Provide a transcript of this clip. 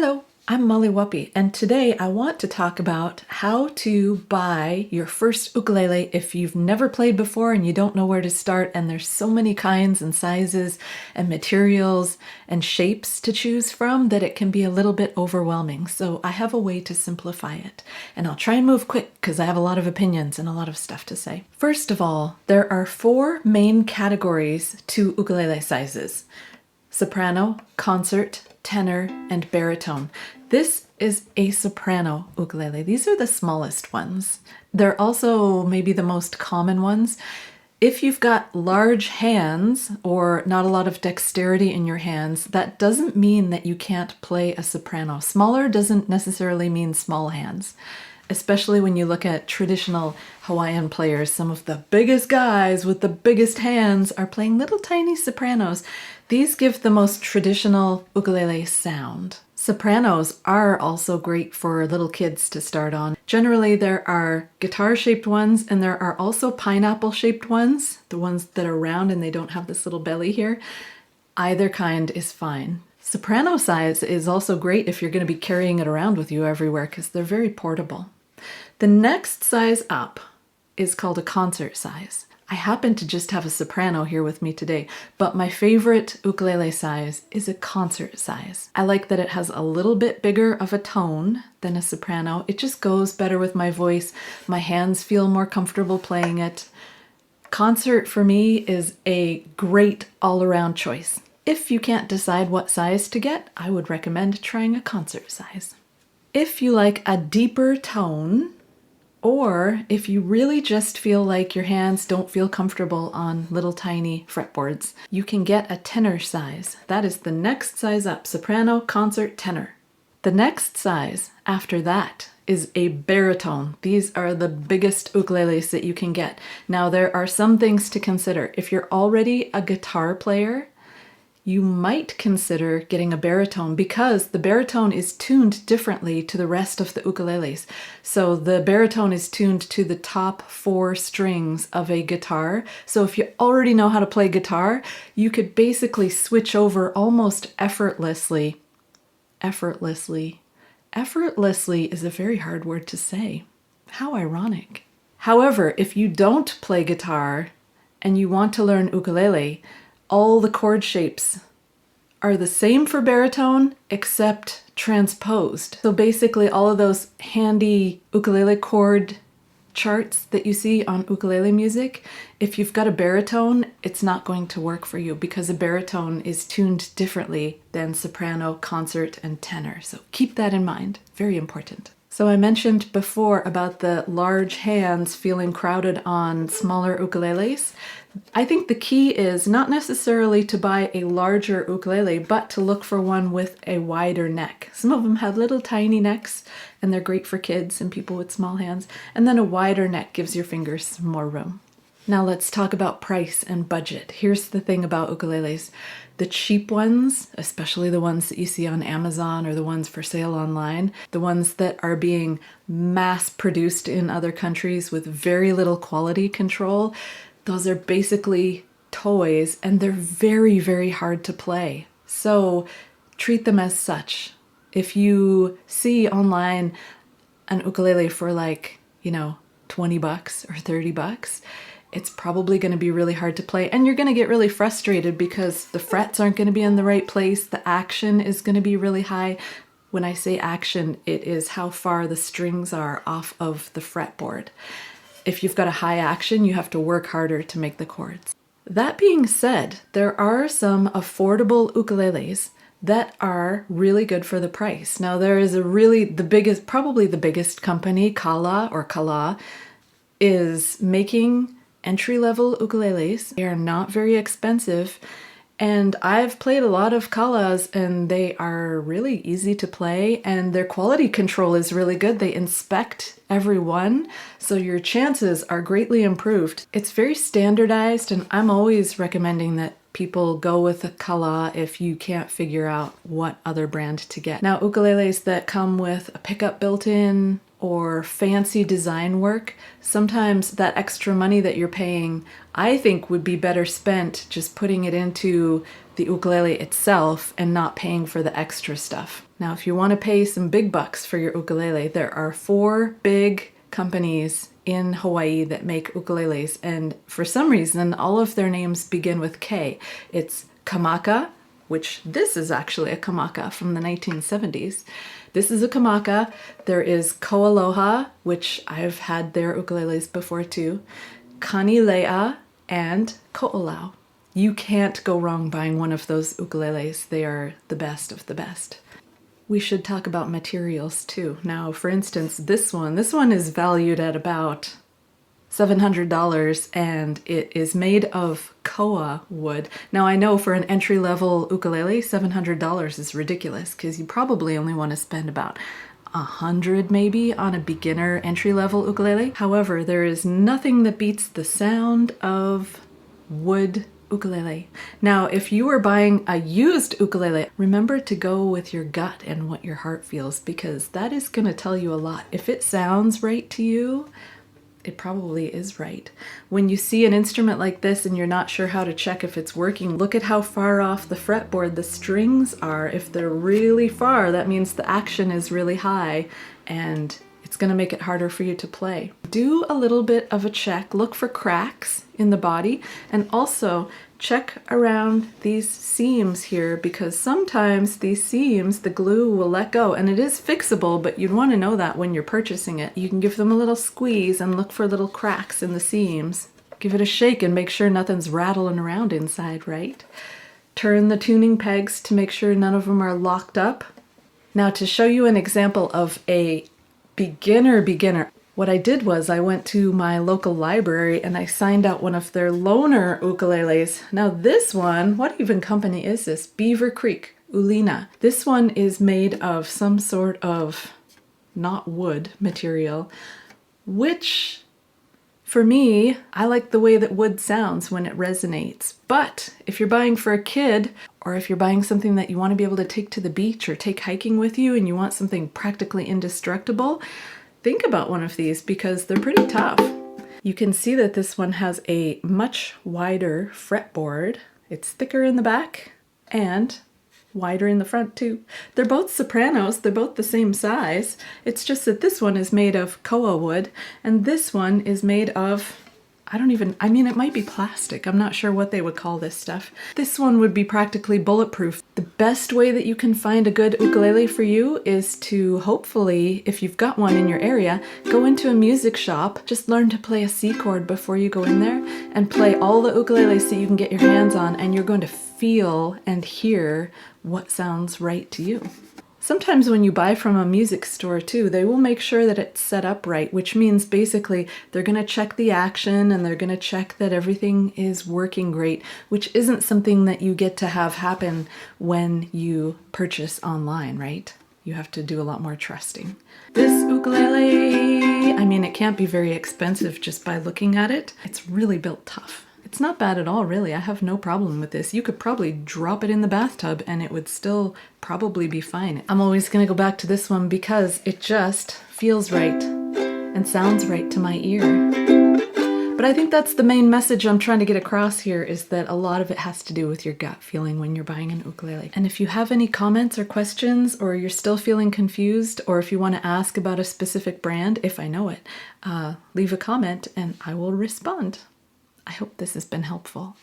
Hello, I'm Molly Whuppie, and today I want to talk about how to buy your first ukulele if you've never played before and you don't know where to start, and there's so many kinds and sizes and materials and shapes to choose from that it can be a little bit overwhelming. So I have a way to simplify it, and I'll try and move quick because I have a lot of opinions and a lot of stuff to say. First of all, there are 4 main categories to ukulele sizes: soprano, concert, tenor, and baritone. This is a soprano ukulele. These are the smallest ones. They're also maybe the most common ones. If you've got large hands or not a lot of dexterity in your hands, that doesn't mean that you can't play a soprano. Smaller doesn't necessarily mean small hands. Especially when you look at traditional Hawaiian players, some of the biggest guys with the biggest hands are playing little tiny sopranos. These give the most traditional ukulele sound. Sopranos are also great for little kids to start on. Generally, there are guitar-shaped ones, and there are also pineapple-shaped ones, the ones that are round and they don't have this little belly here. Either kind is fine. Soprano size is also great if you're going to be carrying it around with you everywhere because they're very portable. The next size up is called a concert size. I happen to just have a soprano here with me today, but my favorite ukulele size is a concert size. I like that it has a little bit bigger of a tone than a soprano. It just goes better with my voice. My hands feel more comfortable playing it. Concert for me is a great all-around choice. If you can't decide what size to get, I would recommend trying a concert size. If you like a deeper tone, or if you really just feel like your hands don't feel comfortable on little tiny fretboards, you can get a tenor size. That is the next size up: soprano, concert, tenor. The next size after that is a baritone. These are the biggest ukuleles that you can get. Now, there are some things to consider. If you're already a guitar player, you might consider getting a baritone because the baritone is tuned differently to the rest of the ukuleles. So the baritone is tuned to the top 4 strings of a guitar. So if you already know how to play guitar, you could basically switch over almost effortlessly. Effortlessly is a very hard word to say. How ironic. However, if you don't play guitar and you want to learn ukulele, all the chord shapes are the same for baritone except transposed. So basically all of those handy ukulele chord charts that you see on ukulele music, if you've got a baritone, it's not going to work for you because a baritone is tuned differently than soprano, concert, and tenor. So keep that in mind. Very important. So I mentioned before about the large hands feeling crowded on smaller ukuleles. I think the key is not necessarily to buy a larger ukulele, but to look for one with a wider neck. Some of them have little tiny necks, and they're great for kids and people with small hands. And then a wider neck gives your fingers some more room. Now let's talk about price and budget. Here's the thing about ukuleles. The cheap ones, especially the ones that you see on Amazon or the ones for sale online, the ones that are being mass produced in other countries with very little quality control, those are basically toys and they're very, very hard to play. So treat them as such. If you see online an ukulele for like, $20 or $30, it's probably going to be really hard to play, and you're going to get really frustrated because the frets aren't going to be in the right place. The action is going to be really high. When I say action, it is how far the strings are off of the fretboard. If you've got a high action, you have to work harder to make the chords. That being said, there are some affordable ukuleles that are really good for the price. Now, there is probably the biggest company, Kala, is making entry-level ukuleles. They are not very expensive, and I've played a lot of Kalas and they are really easy to play and their quality control is really good. They inspect every one, so your chances are greatly improved. It's very standardized, and I'm always recommending that people go with a Kala if you can't figure out what other brand to get. Now, ukuleles that come with a pickup built in or fancy design work, sometimes that extra money that you're paying, I think would be better spent just putting it into the ukulele itself and not paying for the extra stuff. Now, if you want to pay some big bucks for your ukulele, there are 4 big companies in Hawaii that make ukuleles, and for some reason, all of their names begin with K. It's Kamaka, which this is actually a Kamaka from the 1970s. This is a Kamaka. There is Koaloha, which I've had their ukuleles before too, Kanilea, and Ko'olau. You can't go wrong buying one of those ukuleles. They are the best of the best. We should talk about materials too. Now, for instance, this one is valued at about $700, and it is made of koa wood. Now, I know for an entry-level ukulele, $700 is ridiculous because you probably only want to spend about $100 maybe on a beginner entry-level ukulele. However, there is nothing that beats the sound of wood ukulele. Now, if you are buying a used ukulele, remember to go with your gut and what your heart feels, because that is going to tell you a lot. If it sounds right to you, it probably is right. When you see an instrument like this and you're not sure how to check if it's working, look at how far off the fretboard the strings are. If they're really far, that means the action is really high, and it's going to make it harder for you to play. Do a little bit of a check. Look for cracks in the body, and also check around these seams here, because sometimes these seams, the glue will let go, and it is fixable, but you'd want to know that when you're purchasing it. You can give them a little squeeze and look for little cracks in the seams. Give it a shake and make sure nothing's rattling around inside, right? Turn the tuning pegs to make sure none of them are locked up. Now, to show you an example of a beginner, what I did was I went to my local library and I signed out one of their loaner ukuleles. Now this one, what even company is this? Beaver Creek, Ulina. This one is made of some sort of not wood material, which for me, I like the way that wood sounds when it resonates. But if you're buying for a kid, or if you're buying something that you want to be able to take to the beach or take hiking with you and you want something practically indestructible, think about one of these because they're pretty tough. You can see that this one has a much wider fretboard. It's thicker in the back and wider in the front too. They're both sopranos, they're both the same size. It's just that this one is made of koa wood and this one is made of, it might be plastic. I'm not sure what they would call this stuff. This one would be practically bulletproof. The best way that you can find a good ukulele for you is to hopefully, if you've got one in your area, go into a music shop, just learn to play a C chord before you go in there and play all the ukuleles that you can get your hands on, and you're going to feel and hear what sounds right to you. Sometimes when you buy from a music store too, they will make sure that it's set up right, which means basically they're going to check the action and they're going to check that everything is working great, which isn't something that you get to have happen when you purchase online, right? You have to do a lot more trusting. This ukulele, it can't be very expensive just by looking at it. It's really built tough. It's not bad at all, really. I have no problem with this. You could probably drop it in the bathtub and it would still probably be fine. I'm always going to go back to this one because it just feels right and sounds right to my ear. But I think that's the main message I'm trying to get across here, is that a lot of it has to do with your gut feeling when you're buying an ukulele. And if you have any comments or questions, or you're still feeling confused, or if you want to ask about a specific brand, if I know it, leave a comment and I will respond. I hope this has been helpful.